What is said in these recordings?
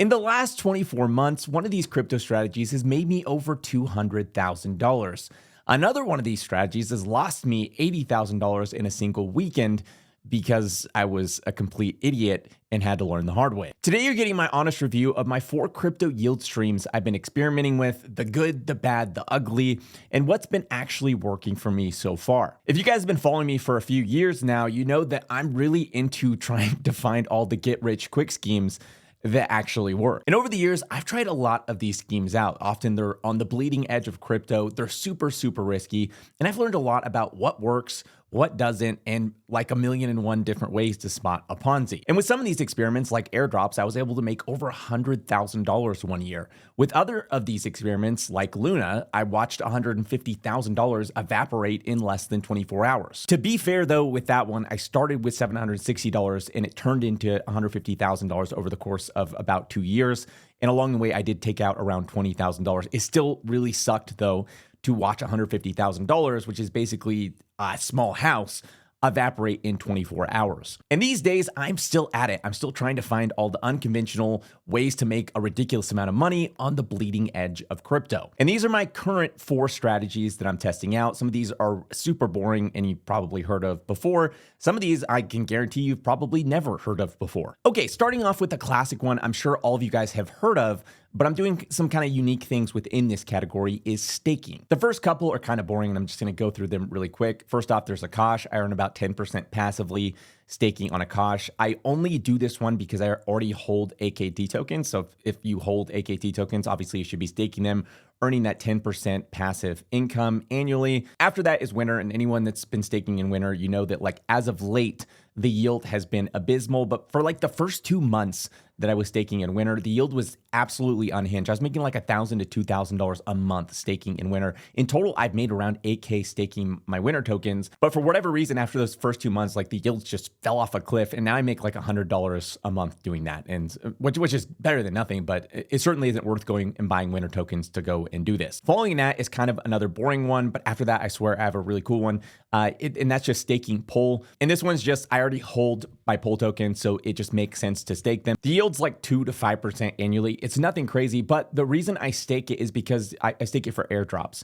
In the last 24 months, one of these crypto strategies has made me over $200,000. Another one of these strategies has lost me $80,000 in a single weekend because I was a complete idiot and had to learn the hard way. Today, you're getting my honest review of my 4 crypto yield streams I've been experimenting with, the good, the bad, the ugly, and what's been actually working for me so far. If you guys have been following me for a few years now, you know that I'm really into trying to find all the get-rich-quick schemes that actually work. And over the years, I've tried a lot of these schemes out. Often they're on the bleeding edge of crypto. They're super, super risky. And I've learned a lot about what works, what doesn't, and like 1,000,001 different ways to spot a Ponzi. And with some of these experiments, like airdrops, I was able to make over $100,000 one year. With other of these experiments, like Luna, I watched $150,000 evaporate in less than 24 hours. To be fair though, with that one, I started with $760 and it turned into $150,000 over the course of about 2 years. And along the way, I did take out around $20,000. It still really sucked though to watch $150,000, which is basically a small house, evaporate in 24 hours. And these days, I'm still at it. I'm still trying to find all the unconventional ways to make a ridiculous amount of money on the bleeding edge of crypto. And these are my current 4 strategies that I'm testing out. Some of these are super boring and you've probably heard of before. Some of these I can guarantee you've probably never heard of before. Okay, starting off with the classic one I'm sure all of you guys have heard of, but I'm doing some kind of unique things within this category is staking. The first couple are kind of boring and I'm just gonna go through them really quick. First off, there's Akash. I earn about 10% passively staking on Akash. I only do this one because I already hold AKT tokens. So if you hold AKT tokens, obviously you should be staking them, earning that 10% passive income annually. After that is WINR, and anyone that's been staking in WINR, you know that like as of late, the yield has been abysmal, but for like the first 2 months that I was staking in WINR, the yield was absolutely unhinged. I was making like $1,000 to $2,000 a month staking in WINR. In total, I've made around 8K staking my WINR tokens, but for whatever reason, after those first 2 months, like the yields just fell off a cliff, and now I make like $100 a month doing that, and which is better than nothing, but it certainly isn't worth going and buying WINR tokens to go and do this. Following that is kind of another boring one, but after that, I swear I have a really cool one, and that's just staking POL. And this one's just, I already hold my POL tokens, so it just makes sense to stake them. The yield's like 2 to 5% annually. It's nothing crazy, but the reason I stake it is because I stake it for airdrops.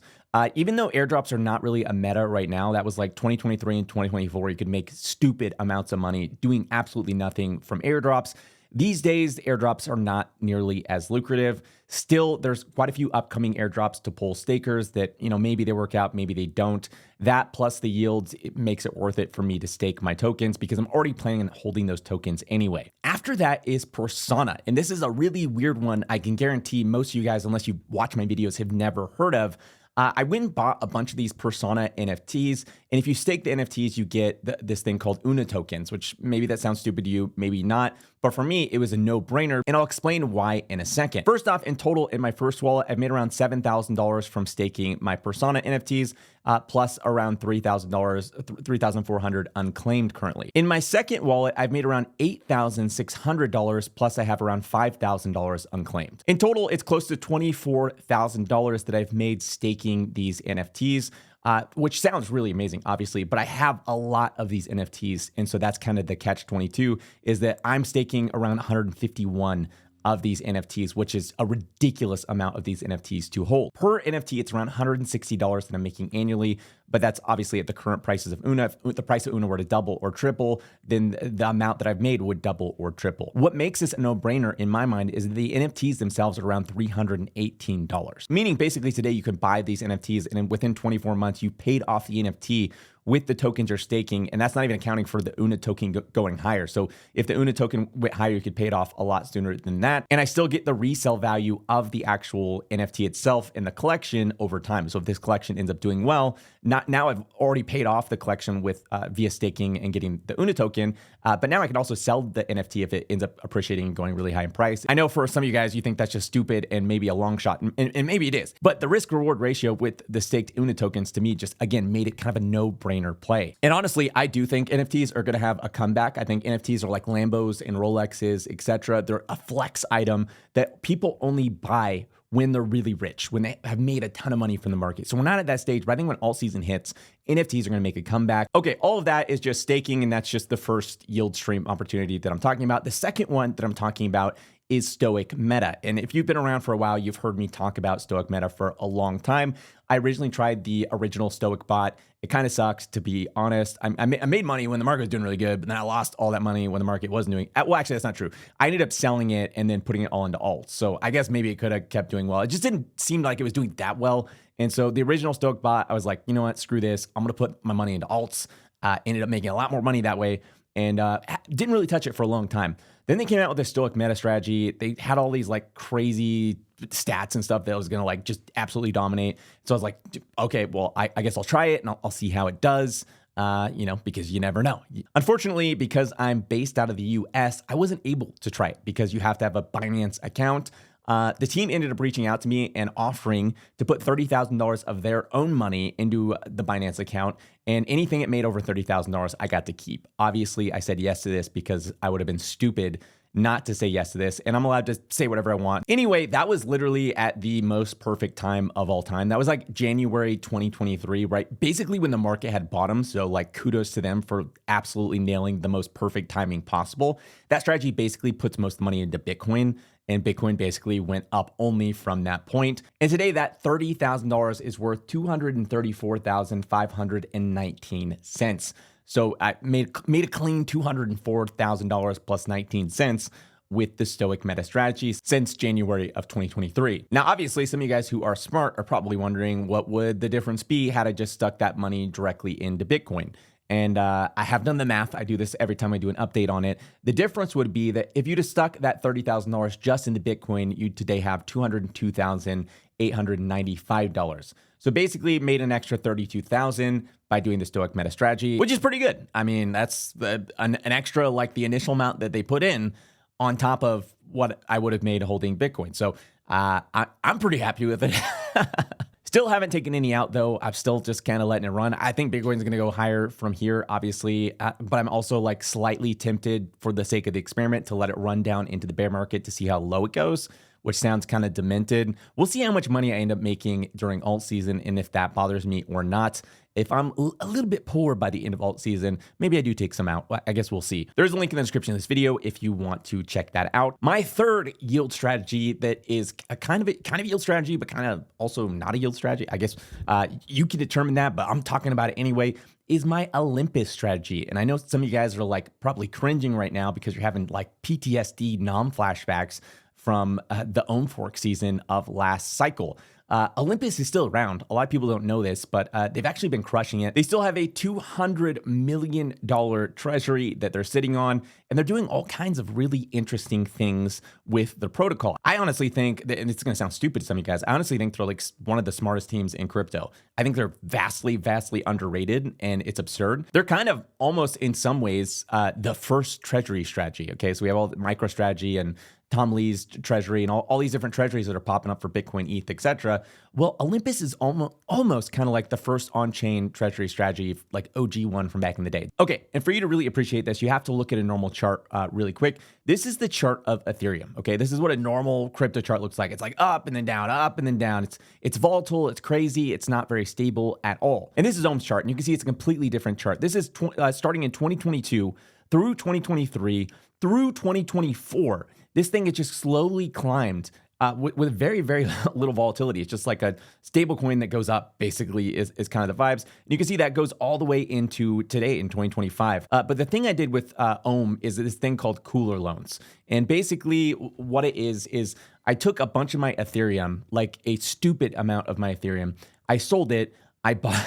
Even though airdrops are not really a meta right now, that was like 2023 and 2024, you could make stupid amounts of money doing absolutely nothing from airdrops. These days, airdrops are not nearly as lucrative. Still, there's quite a few upcoming airdrops to POL stakers that, you know, maybe they work out, maybe they don't. That plus the yields, it makes it worth it for me to stake my tokens because I'm already planning on holding those tokens anyway. After that is Persona. And this is a really weird one. I can guarantee most of you guys, unless you watch my videos, have never heard of. I went and bought a bunch of these Persona NFTs, and if you stake the NFTs, you get this thing called UNA tokens, which maybe that sounds stupid to you, maybe not, but for me, it was a no-brainer, and I'll explain why in a second. First off, in total, in my first wallet, I've made around $7,000 from staking my Persona NFTs, plus around $3,000, $3,400 unclaimed currently. In my second wallet, I've made around $8,600, plus I have around $5,000 unclaimed. In total, it's close to $24,000 that I've made staking these NFTs, which sounds really amazing, obviously, but I have a lot of these NFTs, and so that's kind of the catch-22, is that I'm staking around 151 of these NFTs, which is a ridiculous amount of these NFTs to hold. Per NFT, it's around $160 that I'm making annually, but that's obviously at the current prices of UNA. If the price of UNA were to double or triple, then the amount that I've made would double or triple. What makes this a no-brainer in my mind is the NFTs themselves are around $318, meaning basically today you can buy these NFTs and within 24 months, you paid off the NFT with the tokens you're staking, and that's not even accounting for the UNA token going higher. So if the UNA token went higher, you could pay it off a lot sooner than that. And I still get the resale value of the actual NFT itself in the collection over time. So if this collection ends up doing well, now I've already paid off the collection with via staking and getting the UNA token, but now I can also sell the NFT if it ends up appreciating and going really high in price. I know for some of you guys, you think that's just stupid and maybe a long shot, and maybe it is, but the risk reward ratio with the staked UNA tokens to me just, again, made it kind of a no-brainer play. And honestly, I do think NFTs are going to have a comeback. I think NFTs are like Lambos and Rolexes, etc. They're a flex item that people only buy when they're really rich, when they have made a ton of money from the market. So we're not at that stage, but I think when alt season hits, NFTs are going to make a comeback. Okay, all of that is just staking, and that's just the first yield stream opportunity that I'm talking about. The second one that I'm talking about is Stoic Meta. And if you've been around for a while, you've heard me talk about Stoic Meta for a long time. I originally tried the original Stoic bot. It kind of sucks, to be honest. I made money when the market was doing really good, but then I lost all that money when the market wasn't doing. Well, actually, that's not true. I ended up selling it and then putting it all into alts. So I guess maybe it could have kept doing well. It just didn't seem like it was doing that well. And so the original Stoic bot, I was like, you know what, screw this. I'm going to put my money into alts. Ended up making a lot more money that way, and didn't really touch it for a long time. Then they came out with the Stoic Meta strategy. They had all these like crazy stats and stuff that was going to like just absolutely dominate. So I was like, okay, well, I guess I'll try it and I'll see how it does. Because you never know. Unfortunately, because I'm based out of the US, I wasn't able to try it because you have to have a Binance account. The team ended up reaching out to me and offering to put $30,000 of their own money into the Binance account, and anything it made over $30,000, I got to keep. Obviously, I said yes to this because I would have been stupid not to say yes to this, and I'm allowed to say whatever I want. Anyway, that was literally at the most perfect time of all time. That was like January 2023, right? Basically when the market had bottomed, so like kudos to them for absolutely nailing the most perfect timing possible. That strategy basically puts most money into Bitcoin, and Bitcoin basically went up only from that point. And today that $30,000 is worth $234,519. So I made a clean $204,000 plus 19 cents with the Stoic Meta strategy since January of 2023. Now, obviously, some of you guys who are smart are probably wondering what would the difference be had I just stuck that money directly into Bitcoin. And I have done the math. I do this every time I do an update on it. The difference would be that if you just stuck that $30,000 just into Bitcoin, you'd today have $202,895. So basically made an extra $32,000 by doing the Stoic Meta strategy, which is pretty good. I mean, that's an extra, like the initial amount that they put in on top of what I would have made holding Bitcoin. So I'm pretty happy with it. Still haven't taken any out though. I'm still just kind of letting it run. I think Bitcoin's going to go higher from here, obviously, but I'm also like slightly tempted for the sake of the experiment to let it run down into the bear market to see how low it goes, which sounds kind of demented. We'll see how much money I end up making during alt season and if that bothers me or not. If I'm a little bit poor by the end of alt season, maybe I do take some out. I guess we'll see. There's a link in the description of this video if you want to check that out. My third yield strategy that is a kind of yield strategy, but kind of also not a yield strategy. I guess you can determine that, but I'm talking about it anyway, is my Olympus strategy. And I know some of you guys are like probably cringing right now because you're having like PTSD flashbacks from the own fork season of last cycle. Olympus is still around. A lot of people don't know this, but they've actually been crushing it. They still have a $200 million treasury that they're sitting on, and they're doing all kinds of really interesting things with the protocol. I honestly think that, and it's going to sound stupid to some of you guys, I honestly think they're like one of the smartest teams in crypto. I think they're vastly, vastly underrated, and it's absurd. They're kind of almost in some ways the first treasury strategy. Okay, so we have all the MicroStrategy and Tom Lee's treasury and all these different treasuries that are popping up for Bitcoin, ETH, etc. Well, Olympus is almost kind of like the first on-chain treasury strategy, like OG one from back in the day. Okay, and for you to really appreciate this, you have to look at a normal chart really quick. This is the chart of Ethereum, okay? This is what a normal crypto chart looks like. It's like up and then down, up and then down. It's volatile, it's crazy, it's not very stable at all. And this is Ohm's chart, and you can see it's a completely different chart. This is starting in 2022 through 2023 through 2024. This thing has just slowly climbed with very, very little volatility. It's just like a stable coin that goes up, basically, is kind of the vibes. And you can see that goes all the way into today in 2025. But the thing I did with Ohm is this thing called cooler loans. And basically what it is I took a bunch of my Ethereum, like a stupid amount of my Ethereum. I sold it. I bought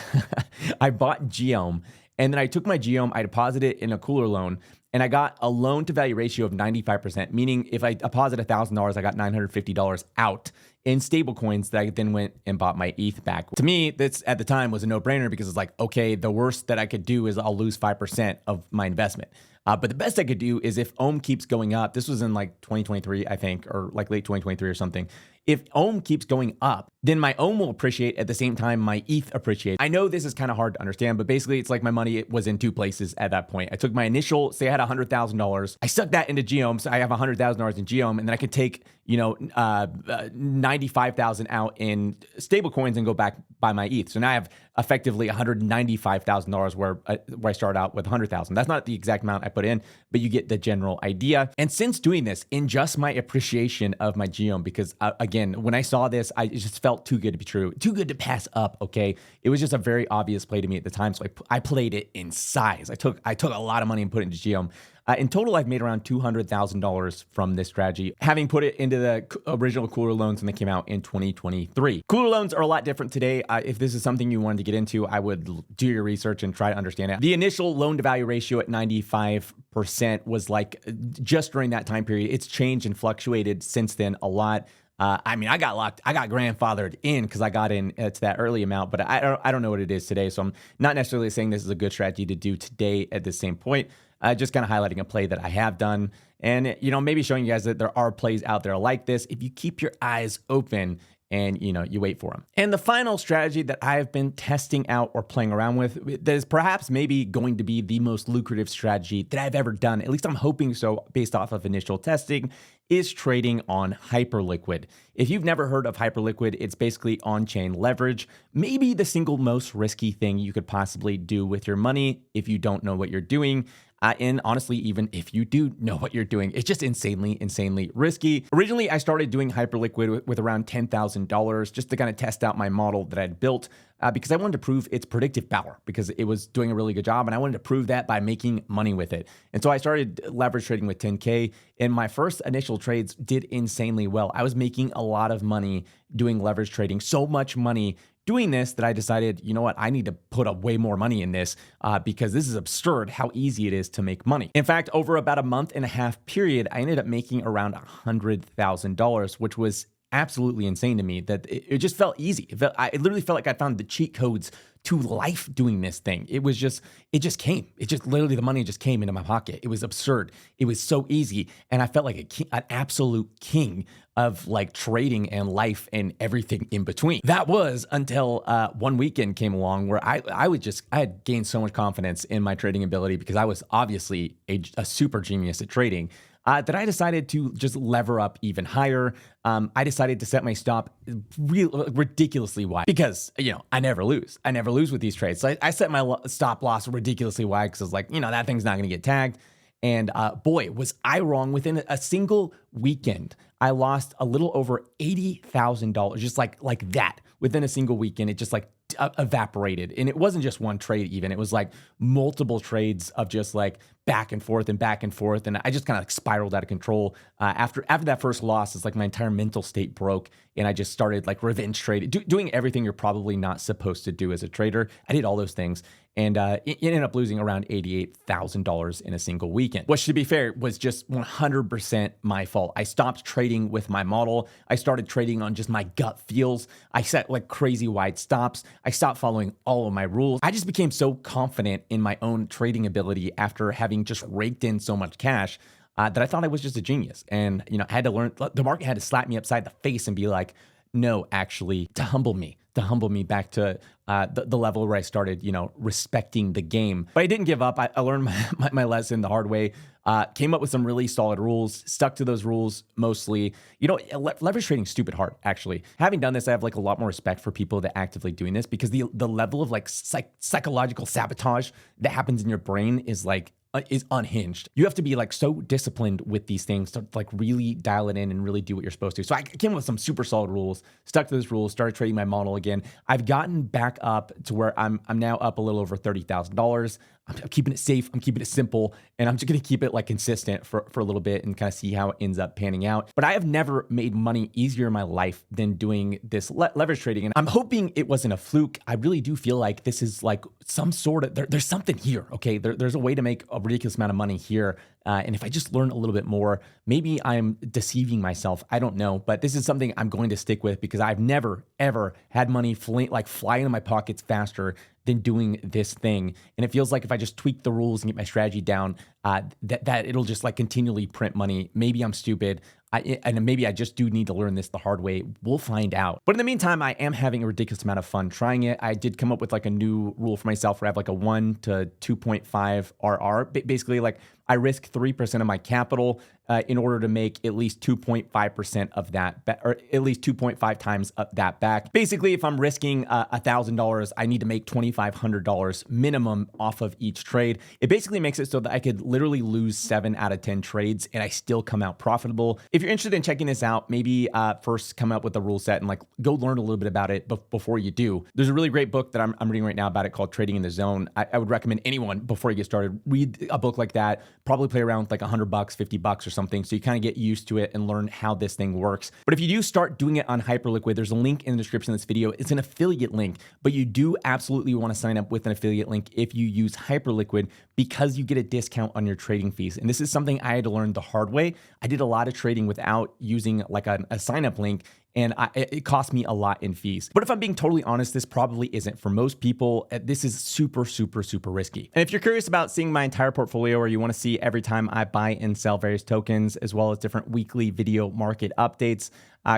Geom. And then I took my Geom, I deposited it in a cooler loan, and I got a loan to value ratio of 95%, meaning if I deposit $1,000, I got $950 out in stable coins that I then went and bought my ETH back. To me, this at the time was a no-brainer because it's like, okay, the worst that I could do is I'll lose 5% of my investment. But the best I could do is if Ohm keeps going up, this was in like 2023, I think, or like late 2023 or something. If Ohm keeps going up, then my Ohm will appreciate at the same time my ETH appreciates. I know this is kind of hard to understand, but basically it's like my money was in two places at that point. I took my initial, say I had $100,000. I stuck that into Geom, so I have $100,000 in Geom, and then I could take, 95,000 out in stable coins and go back buy my ETH. So now I have effectively $195,000 where I start out with 100,000. That's not the exact amount I put in, but you get the general idea. And since doing this, in just my appreciation of my geom, because again, when I saw this, it just felt too good to be true, too good to pass up. Okay, it was just a very obvious play to me at the time, so I played it in size. I took a lot of money and put it into geom. In total, I've made around $200,000 from this strategy, having put it into the original Cooler loans when they came out in 2023. Cooler loans are a lot different today. If this is something you wanted to get into, I would do your research and try to understand it. The initial loan to value ratio at 95% was like just during that time period. It's changed and fluctuated since then a lot. I got grandfathered in because I got in to that early amount, but I don't know what it is today. So I'm not necessarily saying this is a good strategy to do today at the same point. Just kind of highlighting a play that I have done and, maybe showing you guys that there are plays out there like this if you keep your eyes open and, you wait for them. And the final strategy that I've been testing out or playing around with that is perhaps maybe going to be the most lucrative strategy that I've ever done, at least I'm hoping so based off of initial testing, is trading on Hyperliquid. If you've never heard of Hyperliquid, it's basically on-chain leverage, maybe the single most risky thing you could possibly do with your money if you don't know what you're doing. And honestly, even if you do know what you're doing, it's just insanely risky. Originally, I started doing Hyperliquid with around $10,000 just to kind of test out my model that I'd built because I wanted to prove its predictive power because it was doing a really good job. And I wanted to prove that by making money with it. And so I started leverage trading with 10K. And my first initial trades did insanely well. I was making a lot of money doing leverage trading, so much money doing this that I decided, you know what, I need to put up way more money in this because this is absurd how easy it is to make money. In fact, over about a month and a half period, I ended up making around $100,000, which was absolutely insane to me that it just felt easy. It literally felt like I found the cheat codes to life doing this thing. It just came. Literally the money just came into my pocket. It was absurd. It was so easy. And I felt like an absolute king of like trading and life and everything in between. That was until one weekend came along where I had gained so much confidence in my trading ability because I was obviously a super genius at trading. That I decided to just lever up even higher. I decided to set my stop ridiculously wide because, I never lose. I never lose with these trades. So I set my stop loss ridiculously wide because I was like, that thing's not going to get tagged. And boy, was I wrong. Within a single weekend, I lost a little over $80,000, just like that. Within a single weekend, it just like evaporated. And it wasn't just one trade even. It was like multiple trades of just like back and forth. And I just kind of like spiraled out of control. After that first loss, it's like my entire mental state broke. And I just started like revenge trading, doing everything you're probably not supposed to do as a trader. I did all those things. And it ended up losing around $88,000 in a single weekend, which to be fair was just 100% my fault. I stopped trading with my model. I started trading on just my gut feels. I set like crazy wide stops. I stopped following all of my rules. I just became so confident in my own trading ability after having just raked in so much cash that I thought I was just a genius. And, I had to learn, the market had to slap me upside the face and be like, no, actually, to humble me back to the level where I started, respecting the game. But I didn't give up. I learned my lesson the hard way, came up with some really solid rules, stuck to those rules mostly. Leverage trading is stupid hard, actually. Having done this, I have like a lot more respect for people that actively doing this because the level of like psychological sabotage that happens in your brain is unhinged. You have to be like so disciplined with these things to like really dial it in and really do what you're supposed to. So I came up with some super solid rules, stuck to those rules, started trading my model again. I've gotten back up to where I'm now up a little over $30,000. I'm keeping it safe. I'm keeping it simple. And I'm just going to keep it like consistent for a little bit and kind of see how it ends up panning out. But I have never made money easier in my life than doing this leverage trading. And I'm hoping it wasn't a fluke. I really do feel like this is like some sort of, there's something here. Okay. There's a way to make a ridiculous amount of money here. And if I just learn a little bit more, maybe I'm deceiving myself. I don't know, but this is something I'm going to stick with because I've never, ever had money fly into my pockets faster than doing this thing. And it feels like if I just tweak the rules and get my strategy down, that it'll just like continually print money. Maybe I'm stupid. And maybe I just do need to learn this the hard way. We'll find out. But in the meantime, I am having a ridiculous amount of fun trying it. I did come up with like a new rule for myself where I have like a 1 to 2.5 RR. Basically, like I risk 3% of my capital in order to make at least 2.5% of that, or at least 2.5 times that back. Basically, if I'm risking $1,000, I need to make $2,500 minimum off of each trade. It basically makes it so that I could literally lose 7 out of 10 trades and I still come out profitable. If you're interested in checking this out, maybe first come up with a rule set and like go learn a little bit about it before you do. There's a really great book that I'm reading right now about it called Trading in the Zone. I would recommend anyone before you get started, read a book like that, probably play around with like $100, $50 or something. So you kind of get used to it and learn how this thing works. But if you do start doing it on Hyperliquid, there's a link in the description of this video. It's an affiliate link, but you do absolutely want to sign up with an affiliate link if you use Hyperliquid because you get a discount on your trading fees. And this is something I had to learn the hard way. I did a lot of trading without using like a sign up link, and it cost me a lot in fees. But if I'm being totally honest, this probably isn't for most people. This is super, super, super risky. And if you're curious about seeing my entire portfolio, or you want to see every time I buy and sell various tokens, as well as different weekly video market updates,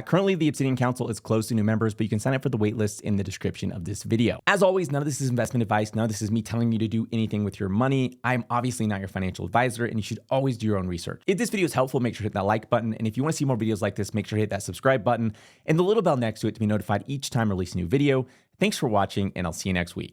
currently the Obsidian Council is closed to new members, but you can sign up for the waitlist in the description of this video. As always, none of this is investment advice. None of this is me telling you to do anything with your money. I'm obviously not your financial advisor, and you should always do your own research. If this video is helpful, make sure to hit that like button. And if you want to see more videos like this, make sure to hit that subscribe button and the little bell next to it to be notified each time I release a new video. Thanks for watching, and I'll see you next week.